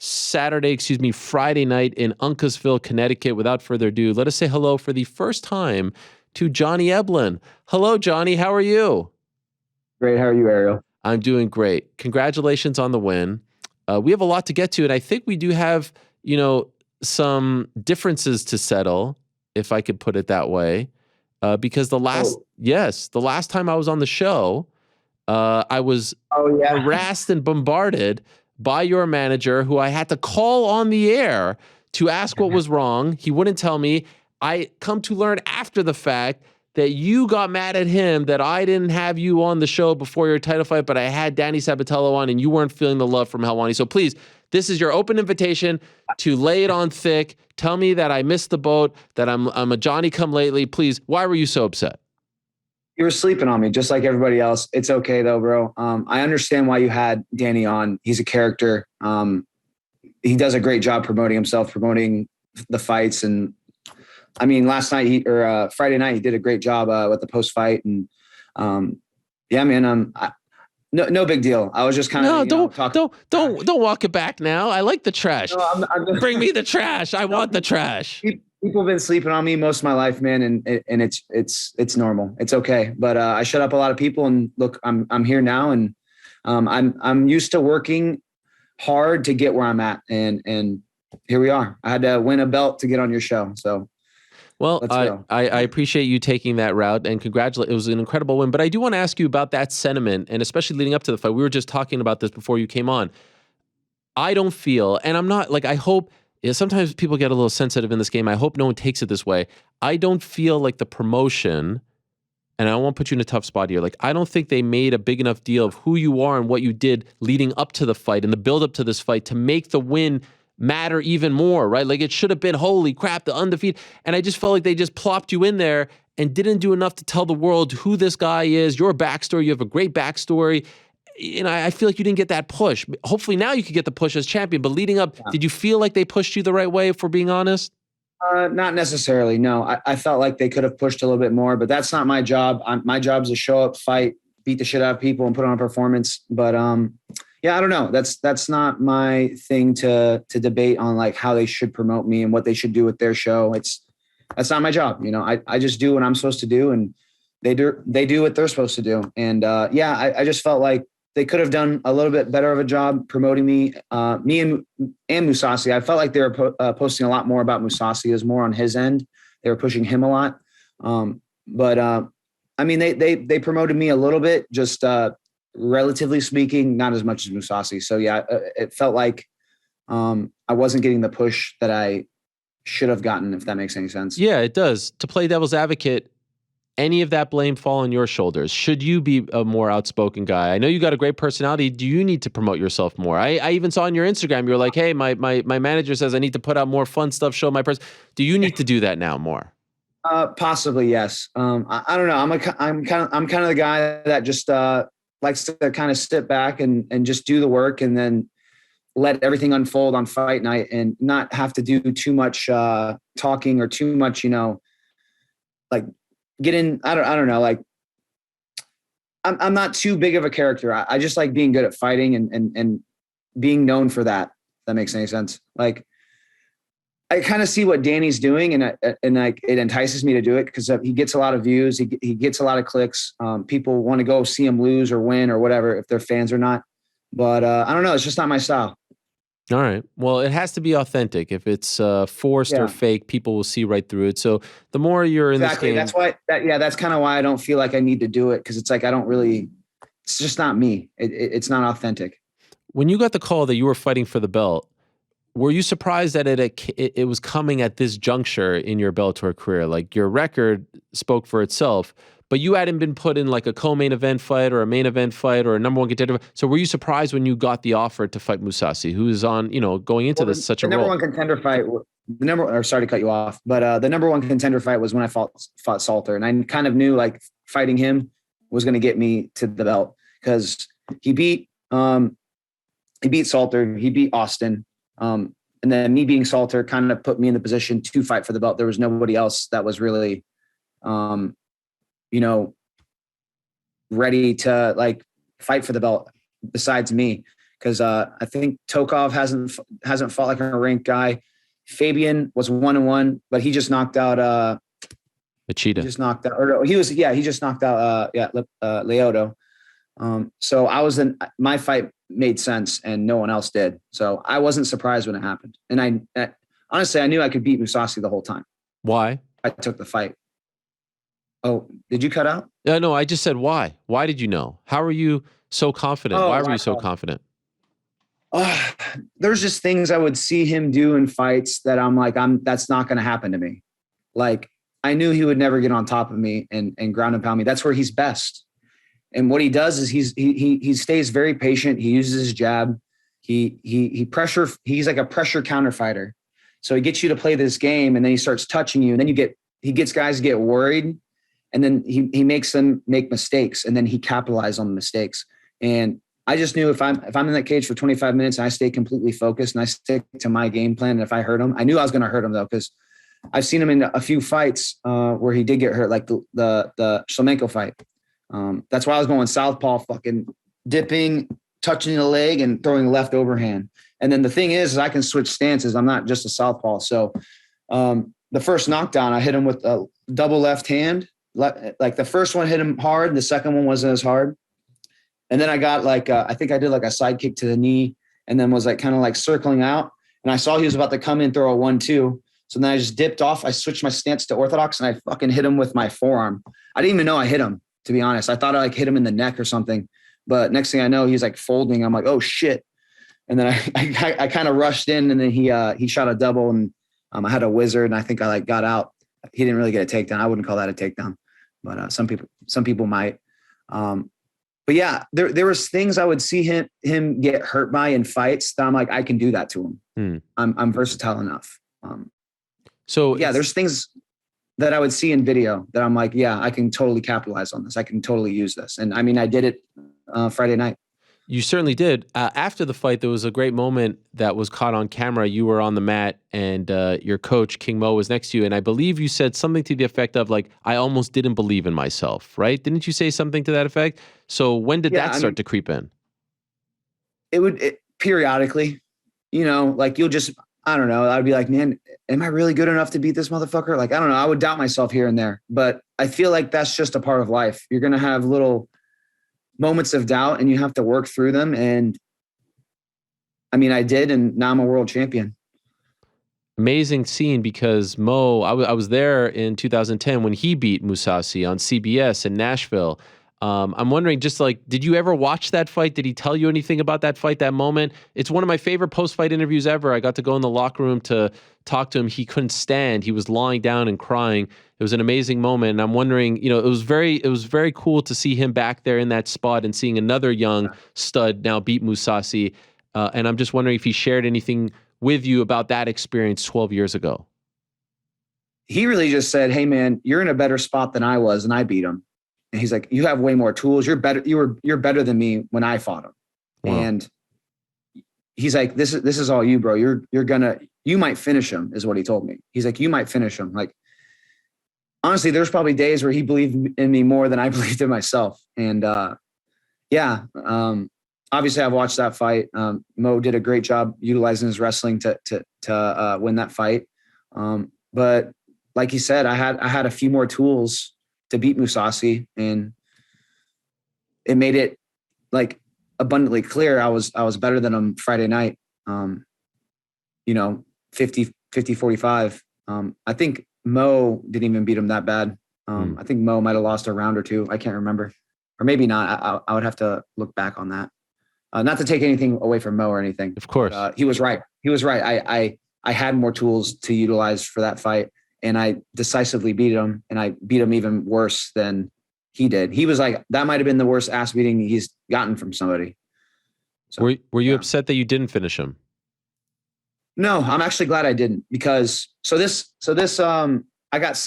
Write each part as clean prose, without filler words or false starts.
Friday night in Uncasville, Connecticut. Without further ado, let us say hello for the first time to Johnny Eblen. Hello, Johnny. How are you? Great. How are you, Ariel? I'm doing great. Congratulations on the win. We have a lot to get to, and I think we do have, some differences to settle, if I could put it that way. Because the last time I was on the show, I was harassed and bombarded by your manager, who I had to call on the air to ask what was wrong. He wouldn't tell me. I come to learn after the fact that you got mad at him that I didn't have you on the show before your title fight, but I had Danny Sabatello on and you weren't feeling the love from Helwani. So please, this is your open invitation to lay it on thick. Tell me that I missed the boat, that I'm a Johnny come lately. Please, why were you so upset? You were sleeping on me just like everybody else. It's okay though, bro. I understand why you had Danny on. He's a character. He does a great job promoting himself, promoting the fights. And I mean, Friday night, he did a great job with the post fight. And no big deal. I was just kind of don't walk it back now. I like the trash. No, I'm bring me the trash. I want the trash. People have been sleeping on me most of my life, man, and it's normal. It's okay. But I shut up a lot of people, and look, I'm here now, and I'm used to working hard to get where I'm at, and here we are. I had to win a belt to get on your show, so. Well, I appreciate you taking that route, and congratulate. It was an incredible win. But I do want to ask you about that sentiment, and especially leading up to the fight. We were just talking about this before you came on. I don't feel, and I'm not like, I hope, sometimes people get a little sensitive in this game. I hope no one takes it this way. I don't feel like the promotion, and I won't put you in a tough spot here. Like, I don't think they made a big enough deal of who you are and what you did leading up to the fight and the build up to this fight to make the win matter even more, right? Like, it should have been, holy crap, the undefeated. And I just felt like they just plopped you in there and didn't do enough to tell the world who this guy is, your backstory. You have a great backstory. I feel like you didn't get that push. Hopefully now you could get the push as champion, but leading up, did you feel like they pushed you the right way, if we're being honest? Not necessarily, no. I felt like they could have pushed a little bit more, but that's not my job. My job is to show up, fight, beat the shit out of people, and put on a performance. But I don't know. That's not my thing to debate on, like, how they should promote me and what they should do with their show. That's not my job. I just do what I'm supposed to do, and they do what they're supposed to do. And I just felt like they could have done a little bit better of a job promoting me and Mousasi. I felt like they were posting a lot more about Mousasi. It was more on his end. They were pushing him a lot. They promoted me a little bit, just relatively speaking, not as much as Mousasi. So it felt like I wasn't getting the push that I should have gotten, if that makes any sense. Yeah, it does. To play devil's advocate, any of that blame fall on your shoulders? Should you be a more outspoken guy? I know you got a great personality. Do you need to promote yourself more? I even saw on your Instagram, you were like, hey, my manager says I need to put out more fun stuff, show my person. Do you need to do that now more? Possibly, yes. I don't know. I'm kind of the guy that just likes to kind of sit back and just do the work, and then let everything unfold on fight night, and not have to do too much talking or too much, like get in. I don't know. Like, I'm not too big of a character. I just like being good at fighting and being known for that. If that makes any sense. Like, I kind of see what Danny's doing, and like, it entices me to do it because he gets a lot of views. He gets a lot of clicks. People want to go see him lose or win or whatever, if they're fans or not. But I don't know. It's just not my style. All right. Well, it has to be authentic. If it's forced or fake, people will see right through it. So the more you're in this game, that's why. That's kind of why I don't feel like I need to do it, because it's like I don't really. It's just not me. It's not authentic. When you got the call that you were fighting for the belt, were you surprised that it was coming at this juncture in your Bellator career? Like, your record spoke for itself, but you hadn't been put in like a co-main event fight or a main event fight or a number one contender. So were you surprised when you got the offer to fight Mousasi, who's on, going into this such a role? The number one contender fight, sorry to cut you off, but the number one contender fight was when I fought Salter. And I kind of knew, like, fighting him was going to get me to the belt, because he beat Salter, he beat Austin. And then me beating Salter kind of put me in the position to fight for the belt. There was nobody else that was really, ready to, like, fight for the belt besides me. Because I think Tokov hasn't fought like a ranked guy. Fabian was 1-1, but he just knocked out Machida. He just knocked out Leoto. So my fight made sense and no one else did. So I wasn't surprised when it happened. And honestly, I knew I could beat Mousasi the whole time. Why? I took the fight. Oh, did you cut out? No, I just said why. Why did you know? How are you so confident? Why were you so confident? There's just things I would see him do in fights that I'm like, that's not going to happen to me. Like, I knew he would never get on top of me and ground and pound me. That's where he's best. And what he does is he stays very patient. He uses his jab. He's like a pressure counter fighter. So he gets you to play this game, and then he starts touching you, and then he gets guys to get worried, and then he makes them make mistakes, and then he capitalizes on the mistakes. And I just knew if I'm in that cage for 25 minutes and I stay completely focused and I stick to my game plan, and if I hurt him, I knew I was going to hurt him though, because I've seen him in a few fights where he did get hurt, like the Shlemenko fight. That's why I was going southpaw, fucking dipping, touching the leg, and throwing left overhand. And then the thing is I can switch stances. I'm not just a southpaw. So the first knockdown, I hit him with a double left hand. Like the first one hit him hard. The second one wasn't as hard. And then I got I think I did like a side kick to the knee, and then was like kind of like circling out. And I saw he was about to come in, throw a 1-2. So then I just dipped off. I switched my stance to orthodox, and I fucking hit him with my forearm. I didn't even know I hit him, to be honest. I thought I like hit him in the neck or something. But next thing I know, he's like folding. I'm like, oh shit. And then I kind of rushed in, and then he shot a double, and I had a wizard, and I think I like got out. He didn't really get a takedown. I wouldn't call that a takedown, but some people might. But yeah, there was things I would see him get hurt by in fights that I'm like, I can do that to him. I'm versatile enough. So yeah, there's things that I would see in video that I'm like, yeah, I can totally capitalize on this. I can totally use this. And I mean, I did it Friday night. You certainly did. After the fight, there was a great moment that was caught on camera. You were on the mat, and your coach, King Mo, was next to you. And I believe you said something to the effect of, like, I almost didn't believe in myself, right? Didn't you say something to that effect? So when did that start to creep in? It would periodically, like you'll just, I don't know. I'd be like, man, am I really good enough to beat this motherfucker? Like, I don't know. I would doubt myself here and there. But I feel like that's just a part of life. You're going to have little moments of doubt, and you have to work through them. And I mean, I did, and now I'm a world champion. Amazing scene, because Mo, I was there in 2010 when he beat Mousasi on CBS in Nashville. I'm wondering, just like, did you ever watch that fight? Did he tell you anything about that fight, that moment? It's one of my favorite post-fight interviews ever. I got to go in the locker room to talk to him. He couldn't stand. He was lying down and crying. It was an amazing moment. And I'm wondering, it was very cool to see him back there in that spot and seeing another young stud now beat Mousasi. And I'm just wondering if he shared anything with you about that experience 12 years ago. He really just said, hey man, you're in a better spot than I was, and I beat him. And he's like, you have way more tools. You're better. You're better than me when I fought him. Wow. And he's like, this is all you, bro. You might finish him, is what he told me. He's like, you might finish him. Like, honestly, there's probably days where he believed in me more than I believed in myself. And obviously I've watched that fight. Mo did a great job utilizing his wrestling to win that fight. But like he said, I had a few more tools to beat Mousasi, and it made it like abundantly clear I was better than him Friday night. 50-45. I think Mo didn't even beat him that bad. I think Mo might've lost a round or two. I can't remember, or maybe not. I would have to look back on that. Not to take anything away from Mo or anything. Of course. He was right. I had more tools to utilize for that fight, and I decisively beat him, and I beat him even worse than he did. He was like, that might've been the worst ass beating he's gotten from somebody. So, were you upset that you didn't finish him? No, I'm actually glad I didn't, because I got a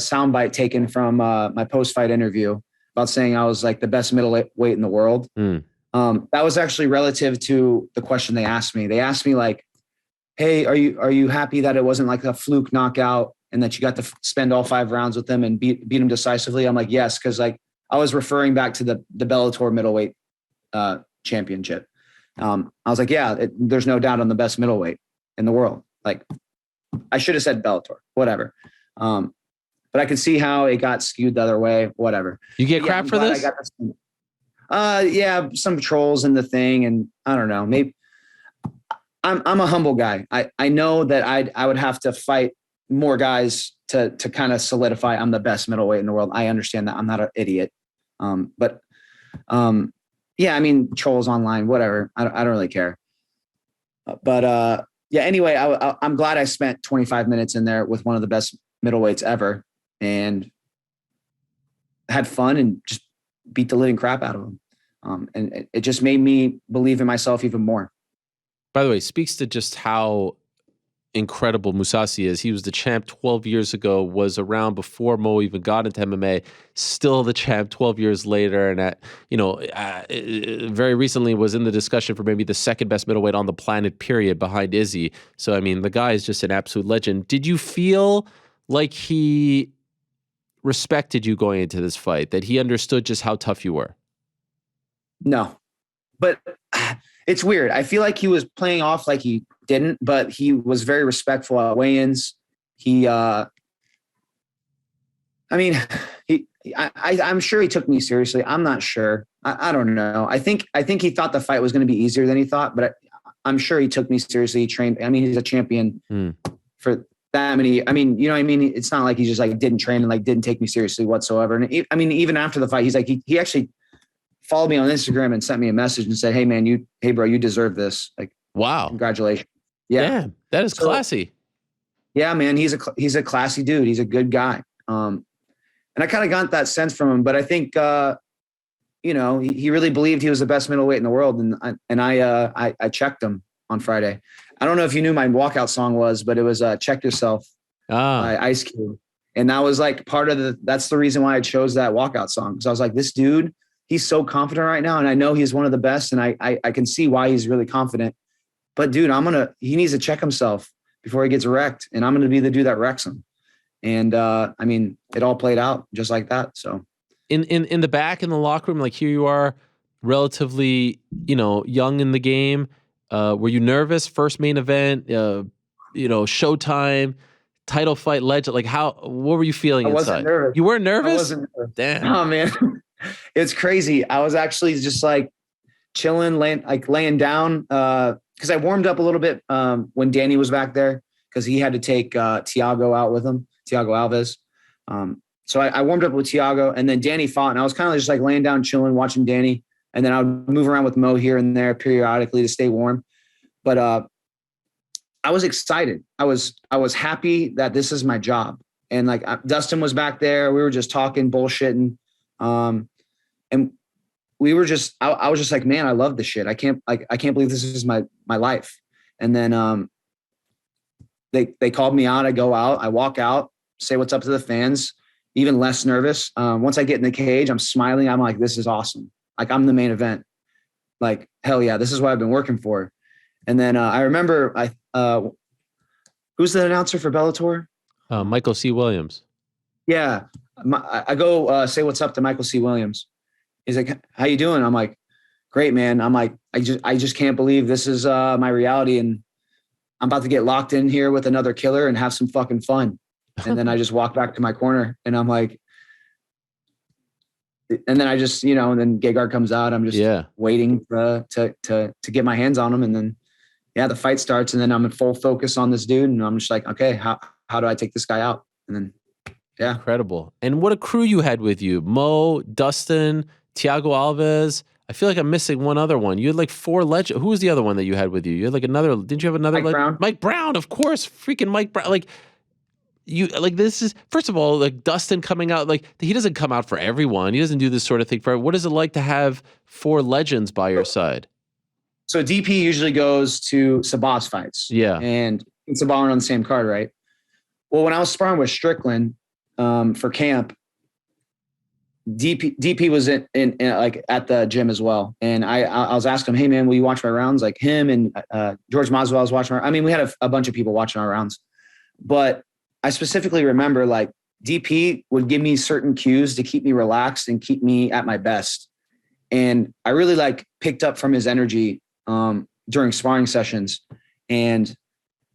sound bite taken from my post-fight interview about saying I was like the best middleweight in the world. That was actually relative to the question they asked me. They asked me like, hey, are you happy that it wasn't like a fluke knockout and that you got to spend all 5 rounds with him and beat him decisively? I'm like, yes, because like I was referring back to the Bellator middleweight championship. I was like, yeah, there's no doubt I'm the best middleweight in the world. Like, I should have said Bellator, whatever. But I could see how it got skewed the other way, whatever. You get crap for this? Yeah, some trolls in the thing, and I don't know. Maybe I'm a humble guy. I know that I would have to fight more guys to kind of solidify I'm the best middleweight in the world. I understand that. I'm not an idiot. But yeah, I mean, trolls online, whatever. I don't really care. But yeah, anyway, I'm glad I spent 25 minutes in there with one of the best middleweights ever and had fun and just beat the living crap out of him. And it just made me believe in myself even more. By the way, speaks to just how incredible Mousasi is. He was the champ 12 years ago, was around before Mo even got into MMA, still the champ 12 years later. And very recently was in the discussion for maybe the second best middleweight on the planet, period, behind Izzy. So, I mean, the guy is just an absolute legend. Did you feel like he respected you going into this fight, that he understood just how tough you were? No, but it's weird. I feel like he was playing off like he didn't, but he was very respectful at weigh-ins. I'm sure he took me seriously. I'm not sure. I don't know. I think he thought the fight was going to be easier than he thought, but I'm sure he took me seriously. He trained. I mean, he's a champion for that many. I mean, you know what I mean? It's not like he just like didn't train and like didn't take me seriously whatsoever. And I mean, even after the fight, he's like, he actually followed me on Instagram and sent me a message and said, hey man, hey bro, you deserve this. Like, wow. Congratulations. Yeah. Damn, that is classy. Yeah, man. He's a classy dude. He's a good guy. And I kind of got that sense from him, but I think, he really believed he was the best middleweight in the world. And I checked him on Friday. I don't know if you knew my walkout song was, but it was Check Yourself by Ice Cube. And that was like that's the reason why I chose that walkout song. Cause I was like, this dude, he's so confident right now. And I know he's one of the best. And I can see why he's really confident, but dude, he needs to check himself before he gets wrecked. And I'm going to be the dude that wrecks him. And I mean, it all played out just like that. So in the back, in the locker room, like here you are relatively, young in the game. Were you nervous? First main event, Showtime, title fight, legend. Like what were you feeling inside? Wasn't nervous. You weren't nervous? I wasn't nervous. Damn. Oh man. It's crazy. I was actually just like chilling, laying down. Cause I warmed up a little bit when Danny was back there, cause he had to take Thiago out with him, Thiago Alves. So I warmed up with Thiago, and then Danny fought, and I was kind of just like laying down, chilling, watching Danny. And then I would move around with Mo here and there periodically to stay warm. But I was excited. I was happy that this is my job. And like Dustin was back there. We were just talking, bullshitting. And we were just, I was just like, man, I love this shit. I can't believe this is my life. And then they called me out. I go out, I walk out, say what's up to the fans, even less nervous. Once I get in the cage, I'm smiling. I'm like, this is awesome. Like I'm the main event. Like, hell yeah, this is what I've been working for. And then I remember who's the announcer for Bellator? Michael C. Williams. Yeah. I go say what's up to Michael C. Williams. He's like, how you doing? I'm like, great, man. I'm like, I just can't believe this is my reality. And I'm about to get locked in here with another killer and have some fucking fun. And then I just walk back to my corner and I'm like, and then I just, and then Gegard comes out. I'm just waiting to get my hands on him. And then, the fight starts, and then I'm in full focus on this dude. And I'm just like, okay, how do I take this guy out? And then, Incredible. And what a crew you had with you. Mo, Dustin, Thiago Alves. I feel like I'm missing one other one. You had like 4 legends. Who was the other one that you had with you? You had like another, didn't you have another? Brown. Mike Brown, of course. Freaking Mike Brown. Like, this is, first of all, like Dustin coming out, like he doesn't come out for everyone. He doesn't do this sort of thing for everyone. What is it like to have 4 legends by your side? So DP usually goes to Sabah's fights. Yeah. And Sabah are on the same card, right? Well, when I was sparring with Strickland for camp, DP was in like at the gym as well. And I was asking him, hey man, will you watch my rounds? Like him and George Masvidal was watching I mean, we had a bunch of people watching our rounds, but I specifically remember like DP would give me certain cues to keep me relaxed and keep me at my best. And I really like picked up from his energy during sparring sessions, and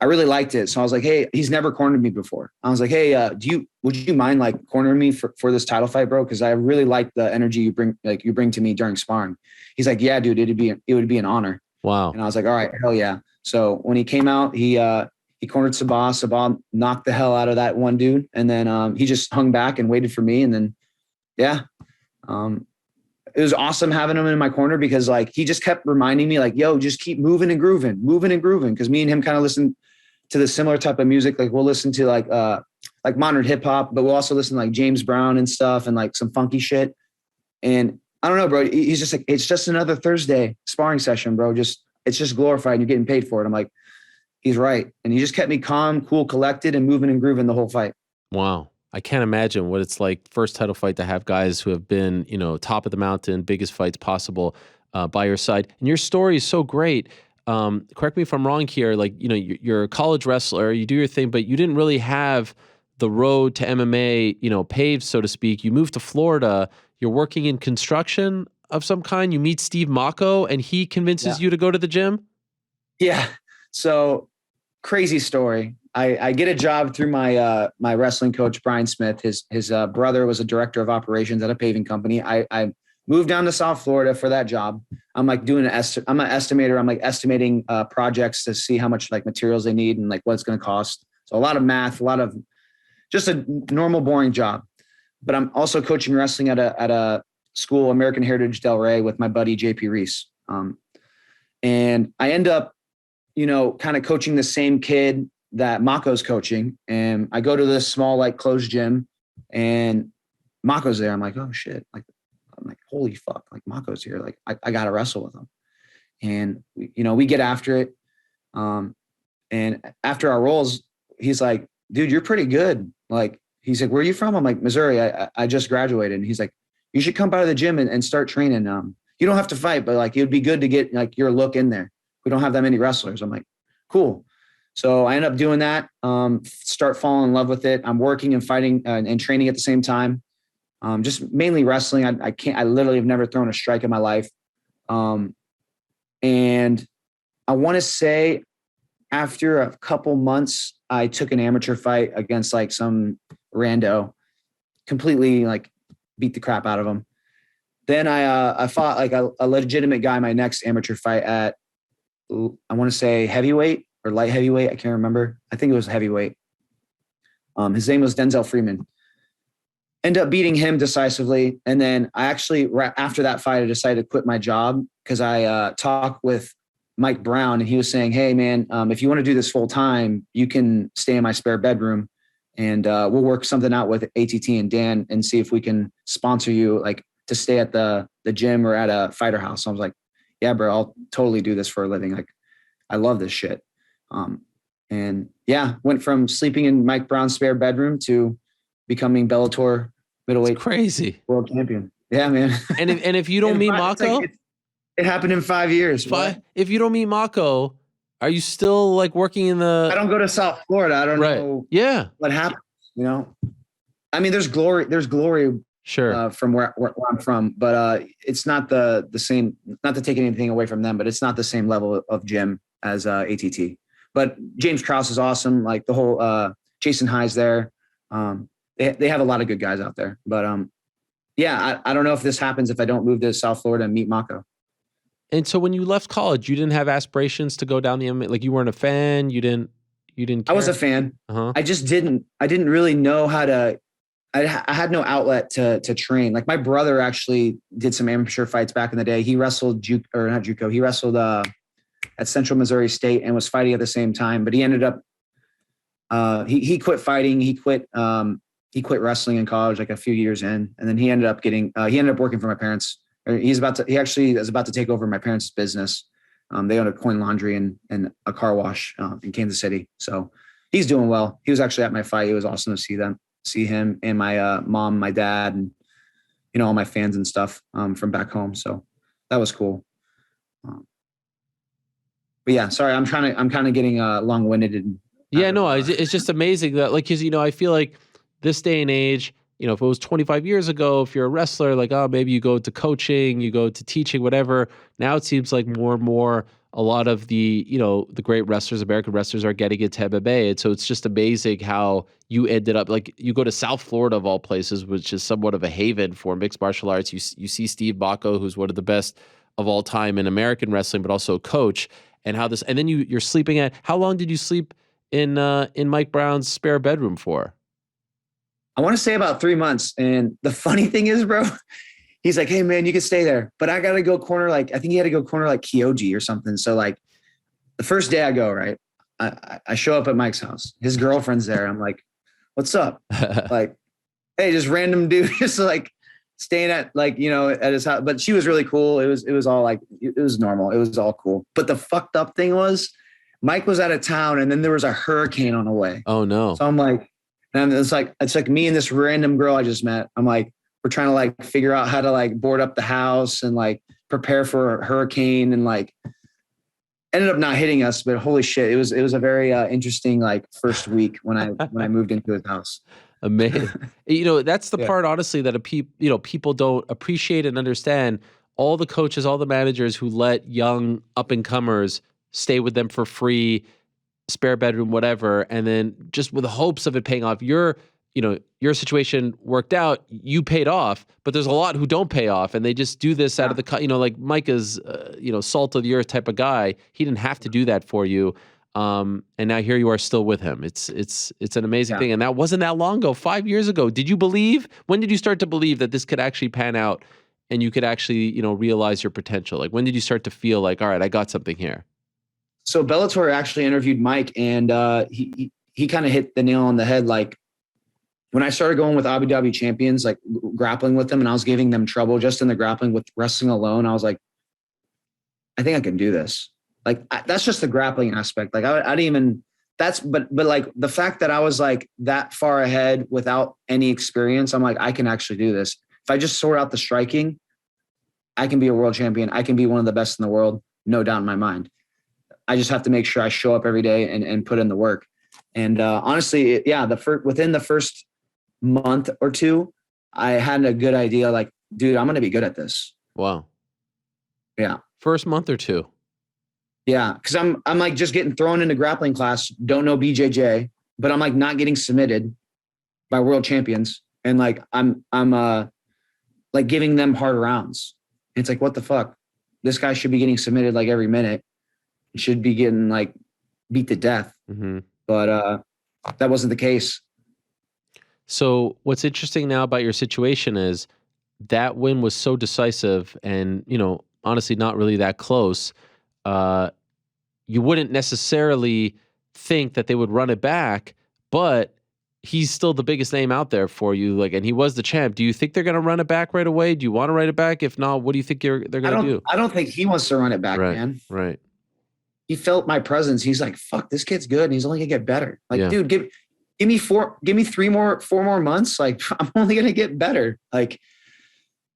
I really liked it. So I was like, hey, he's never cornered me before. I was like, hey, would you mind like cornering me for this title fight, bro? Cause I really like the energy you bring to me during sparring. He's like, yeah, dude, it would be an honor. Wow. And I was like, all right, hell yeah. So when he came out, he cornered Sabah. Sabah knocked the hell out of that one dude. And then he just hung back and waited for me. And then, yeah, it was awesome having him in my corner because like, he just kept reminding me like, yo, just keep moving and grooving. Cause me and him kind of listened to the similar type of music. Like we'll listen to like modern hip hop, but we'll also listen to like James Brown and stuff and like some funky shit. And I don't know, bro. He's just like, it's just another Thursday sparring session, bro. It's just glorified and you're getting paid for it. I'm like, he's right. And he just kept me calm, cool, collected, and moving and grooving the whole fight. Wow. I can't imagine what it's like, first title fight, to have guys who have been, top of the mountain, biggest fights possible by your side. And your story is so great. Correct me if I'm wrong here. Like, you're a college wrestler, you do your thing, but you didn't really have the road to MMA, paved, so to speak. You moved to Florida. You're working in construction of some kind. You meet Steve Mocco and he convinces you to go to the gym. Yeah. So crazy story. I get a job through my wrestling coach, Brian Smith. His brother was a director of operations at a paving company. I moved down to South Florida for that job. I'm like I'm an estimator. I'm like estimating projects to see how much like materials they need and like what it's going to cost. So a lot of math, a lot of just a normal, boring job. But I'm also coaching wrestling at a school, American Heritage Delray, with my buddy, JP Reese. And I end up, kind of coaching the same kid that Mako's coaching. And I go to this small, like closed gym and Mako's there. I'm like, oh shit. I'm like, holy fuck, like Mako's here. Like I got to wrestle with him. And we get after it. And after our rolls, he's like, dude, you're pretty good. Like, he's like, where are you from? I'm like, Missouri. I just graduated. And he's like, you should come by the gym and start training. You don't have to fight, but like, it would be good to get like your look in there. We don't have that many wrestlers. I'm like, cool. So I end up doing that, start falling in love with it. I'm working and fighting and training at the same time. Just mainly wrestling. I literally have never thrown a strike in my life. And I want to say after a couple months, I took an amateur fight against like some rando, completely like beat the crap out of him. Then I fought like a legitimate guy, my next amateur fight at, I want to say heavyweight or light heavyweight. I can't remember. I think it was heavyweight. His name was Denzel Freeman. End up beating him decisively. And then I actually, after that fight, I decided to quit my job because I talked with Mike Brown and he was saying, hey man, if you want to do this full time, you can stay in my spare bedroom and we'll work something out with ATT and Dan and see if we can sponsor you like to stay at the gym or at a fighter house. So I was like, yeah, bro, I'll totally do this for a living. Like, I love this shit. And yeah, went from sleeping in Mike Brown's spare bedroom to becoming Bellator middleweight crazy world champion. Yeah, man. And if you don't meet Mocco, it happened in 5 years. If you don't meet Mocco, are you still like working in the? I don't go to South Florida. I don't know. Yeah. What happened? I mean, there's glory. Sure. From where I'm from, but it's not the same. Not to take anything away from them, but it's not the same level of gym as ATT. But James Krause is awesome. Like the whole Jason High's there. They have a lot of good guys out there. But yeah, I don't know if this happens if I don't move to South Florida and meet Mocco. And so when you left college, you didn't have aspirations to go down the MMA? Like you weren't a fan? You didn't care? I was a fan. I just didn't really know how to. I had no outlet to train. Like my brother actually did some amateur fights back in the day. He wrestled not JUCO. He wrestled at Central Missouri State and was fighting at the same time. But he ended up he quit fighting. He quit wrestling in college like a few years in, and then he ended up working for my parents. He actually is about to take over my parents' business. They own a coin laundry and a car wash in Kansas City. So he's doing well. He was actually at my fight. It was awesome to see him and my mom, my dad, and all my fans and stuff from back home. So that was cool. But yeah, sorry, I'm kind of getting long-winded. Yeah, no, it's just amazing that like, cause I feel like this day and age, if it was 25 years ago, if you're a wrestler, like, oh, maybe you go to coaching, you go to teaching, whatever. Now it seems like more and more a lot of the, the great wrestlers, American wrestlers, are getting into MMA. And so it's just amazing how you ended up, like, you go to South Florida of all places, which is somewhat of a haven for mixed martial arts. You see Steve Bacco, who's one of the best of all time in American wrestling, but also a coach, and and then you're sleeping how long did you sleep in Mike Brown's spare bedroom for? I want to say about 3 months. And the funny thing is, bro, he's like, hey man, you can stay there, but I got to go corner. Like, I think he had to go corner like Kyoji or something. So like the first day I go, right, I show up at Mike's house. His girlfriend's there. I'm like, what's up? Like, hey, just random dude, just like staying at like, at his house. But she was really cool. It was all like, it was normal. It was all cool. But the fucked up thing was Mike was out of town and then there was a hurricane on the way. Oh no. So I'm like, and it's like me and this random girl I just met. I'm like, we're trying to like figure out how to like board up the house and like prepare for a hurricane, and like ended up not hitting us, but holy shit, it was a very interesting like first week when I moved into his house. Amazing. That's the part, honestly, that people don't appreciate and understand. All the coaches, all the managers who let young up and comers stay with them for free, spare bedroom, whatever, and then just with the hopes of it paying off. Your situation worked out, you paid off, but there's a lot who don't pay off, and they just do this out of the, like Mike is, salt of the earth type of guy. He didn't have to do that for you. And now here you are still with him. It's an amazing thing. And that wasn't that long ago, 5 years ago. When did you start to believe that this could actually pan out and you could actually, realize your potential? Like, when did you start to feel like, all right, I got something here? So Bellator actually interviewed Mike, and he kind of hit the nail on the head. Like, when I started going with Abu Dhabi champions, like grappling with them, and I was giving them trouble just in the grappling with wrestling alone, I was like, I think I can do this. Like, that's just the grappling aspect. Like, I didn't even, but like the fact that I was like that far ahead without any experience, I'm like, I can actually do this. If I just sort out the striking, I can be a world champion. I can be one of the best in the world. No doubt in my mind. I just have to make sure I show up every day and put in the work. And honestly, within the first month or two, I had a good idea. Like, dude, I'm going to be good at this. Wow. Yeah. First month or two. Yeah. Cause I'm like just getting thrown into grappling class. Don't know BJJ, but I'm like not getting submitted by world champions. And like, I'm like giving them hard rounds. And it's like, what the fuck? This guy should be getting submitted like every minute. He should be getting like beat to death. Mm-hmm. But that wasn't the case. So what's interesting now about your situation is that win was so decisive and, honestly, not really that close. You wouldn't necessarily think that they would run it back, but he's still the biggest name out there for you. Like, and he was the champ. Do you think they're going to run it back right away? Do you want to run it back? If not, what do you think they're going to do? I don't think he wants to run it back, man. Right. He felt my presence. He's like, fuck, this kid's good. And he's only gonna get better. Like, dude, give me 4 more months. Like, I'm only gonna get better. Like,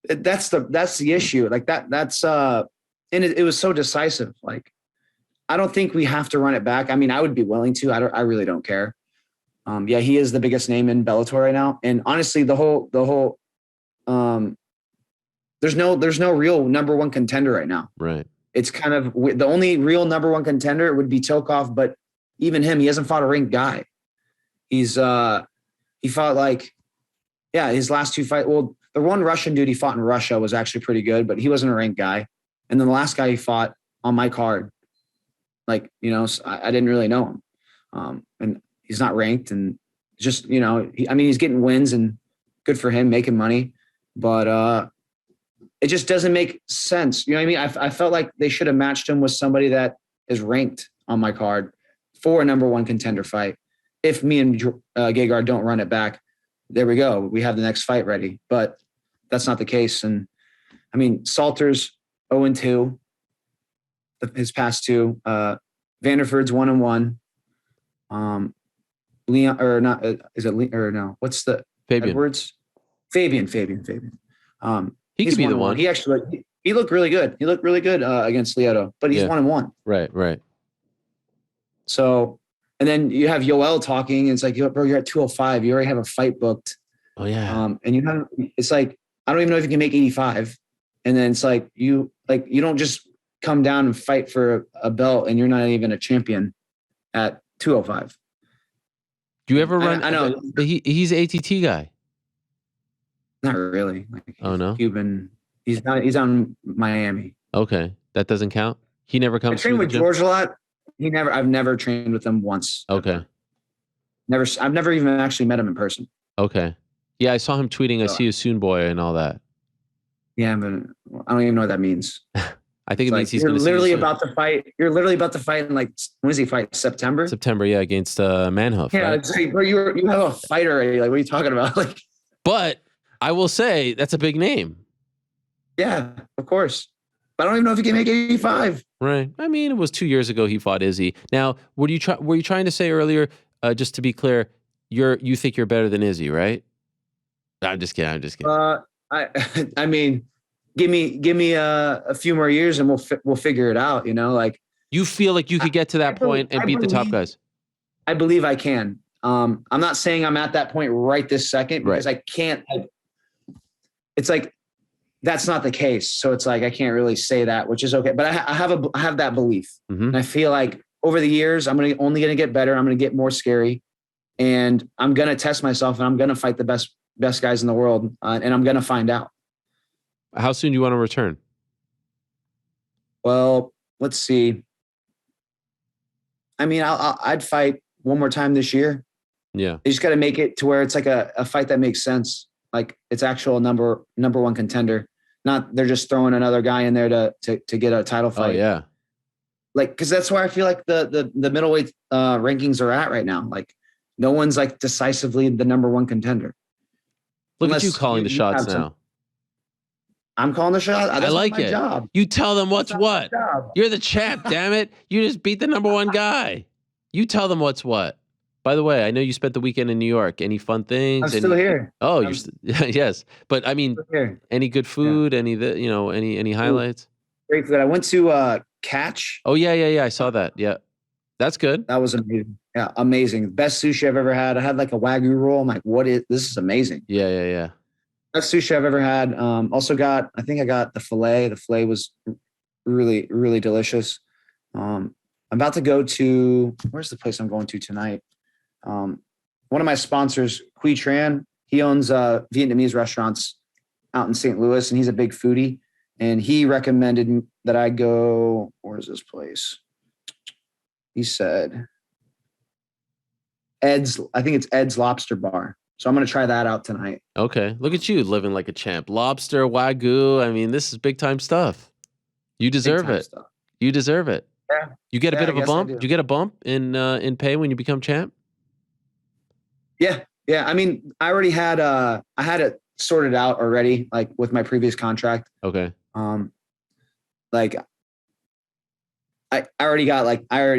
that's the issue. Like that's and it was so decisive. Like, I don't think we have to run it back. I mean, I would be willing to. I really don't care. He is the biggest name in Bellator right now. And honestly, the whole there's no real number one contender right now. Right. It's kind of the only real number one contender would be Tokov, but even him, he hasn't fought a ranked guy. He fought his last 2 fights. Well, the one Russian dude he fought in Russia was actually pretty good, but he wasn't a ranked guy. And then the last guy he fought on my card, like, I didn't really know him. And he's not ranked, and just, he's getting wins and good for him, making money, but, it just doesn't make sense. You know what I mean? I felt like they should have matched him with somebody that is ranked on my card for a number one contender fight. If me and Gegard don't run it back, there we go. We have the next fight ready. But that's not the case. And I mean, Salter's 0-2, his past two. Vanderford's 1-1. Leon, or not? Is it Leon, or no? What's the Fabian. Edwards? Fabian. He could be the one. He actually he looked really good. He looked really good against Lyoto, but he's 1-1. Right. So, and then you have Yoel talking, and it's like, bro, you're at 205. You already have a fight booked. Oh yeah. It's like, I don't even know if you can make 85. And then it's like you don't just come down and fight for a belt and you're not even a champion at 205. Do you ever run? I know. But he's an ATT guy. Not really. Like, oh no, Cuban. He's on Miami. Okay, that doesn't count. He never comes. I train with George a lot. I've never trained with him once. Okay. Ever. I've never even actually met him in person. Okay. Yeah, I saw him tweeting, "I see you soon, boy," and all that. Yeah, but I don't even know what that means. I think it means he's going to see literally about to fight. You're literally about to fight in, like, when does he fight? September, yeah, against Manhuff. Yeah, right? It's like, bro, you have a fight already. Like, what are you talking about? Like, but I will say that's a big name. Yeah, of course. But I don't even know if he can make 85. Right. I mean, it was 2 years ago he fought Izzy. Now, were you trying to say earlier, just to be clear, you think you're better than Izzy, right? I'm just kidding. I mean, give me a few more years and we'll figure it out. You know, like, you feel like you could get to that point and beat the top guys. I believe I can. I'm not saying I'm at that point right this second because I can't. It's like that's not the case. So it's like I can't really say that, which is okay. But I have that belief, and I feel like over the years I'm only gonna get better. I'm gonna get more scary, and I'm gonna test myself, and I'm gonna fight the best guys in the world, and I'm gonna find out. How soon do you want to return? Well, let's see. I mean, I'd fight one more time this year. Yeah, you just got to make it to where it's like a fight that makes sense. Like it's actual number one contender. Not they're just throwing another guy in there to get a title fight. Oh yeah. Like, because that's where I feel like the middleweight rankings are at right now. Like, no one's like decisively the number one contender. Look at you calling the shots now. I'm calling the shot. I like it. Job. You tell them what's what. You're the champ, damn it. You just beat the number one guy. You tell them what's what. By the way, I know you spent the weekend in New York. Any fun things? I'm still here. Oh, you're yes. But I mean, any good food? Any highlights? Great food. I went to Catch. Oh yeah. I saw that. Yeah, that's good. That was amazing. Yeah, amazing. Best sushi I've ever had. I had like a Wagyu roll. I'm like, this is amazing. Yeah. Best sushi I've ever had. Also I think I got the filet. The filet was really, really delicious. I'm about to go to, where's the place I'm going to tonight? One of my sponsors, Quy Tran, he owns Vietnamese restaurants out in St. Louis, and he's a big foodie. And he recommended that I go, where's this place? He said, I think it's Ed's Lobster Bar. So I'm going to try that out tonight. Okay. Look at you living like a champ. Lobster, Wagyu. I mean, this is big time stuff. You deserve it. You deserve it. Yeah. You get a bit of a bump? Do you get a bump in pay when you become champ? Yeah. I mean, I already had I had it sorted out already, like with my previous contract. Okay. Like I already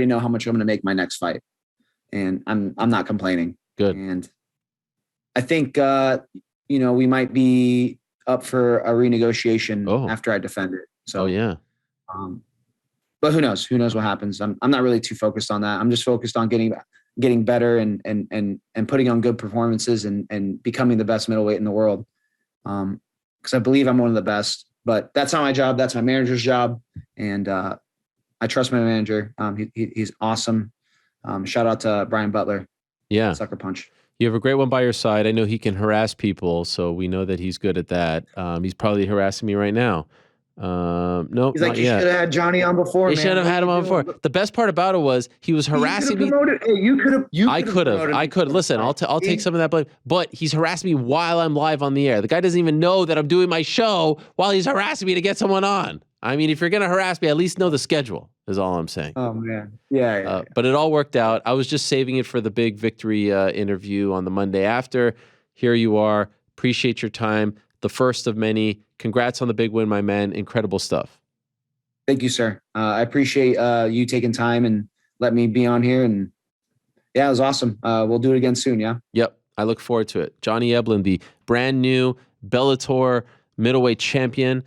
know how much I'm going to make my next fight, and I'm not complaining. Good. And I think we might be up for a renegotiation after I defend it. So yeah. But who knows? Who knows what happens? I'm not really too focused on that. I'm just focused on getting better and putting on good performances and becoming the best middleweight in the world. Because I believe I'm one of the best. But that's not my job. That's my manager's job. And I trust my manager. He's awesome. Shout out to Brian Butler. Yeah. Sucker Punch. You have a great one by your side. I know he can harass people, so we know that he's good at that. He's probably harassing me right now. No, he's like, you should have had Johnny on before. You should have had him on before. The best part about it was he was harassing me. Hey, you could have. I could have. Listen, I'll take some of that blame. But he's harassing me while I'm live on the air. The guy doesn't even know that I'm doing my show while he's harassing me to get someone on. I mean, if you're gonna harass me, at least know the schedule. Is all I'm saying. Oh man, yeah. But it all worked out. I was just saving it for the big victory interview on the Monday after. Here you are. Appreciate your time. The first of many. Congrats on the big win, my man. Incredible stuff. Thank you, sir. I appreciate you taking time and let me be on here. And yeah, it was awesome. We'll do it again soon. Yeah. Yep. I look forward to it. Johnny Eblen, the brand new Bellator middleweight champion.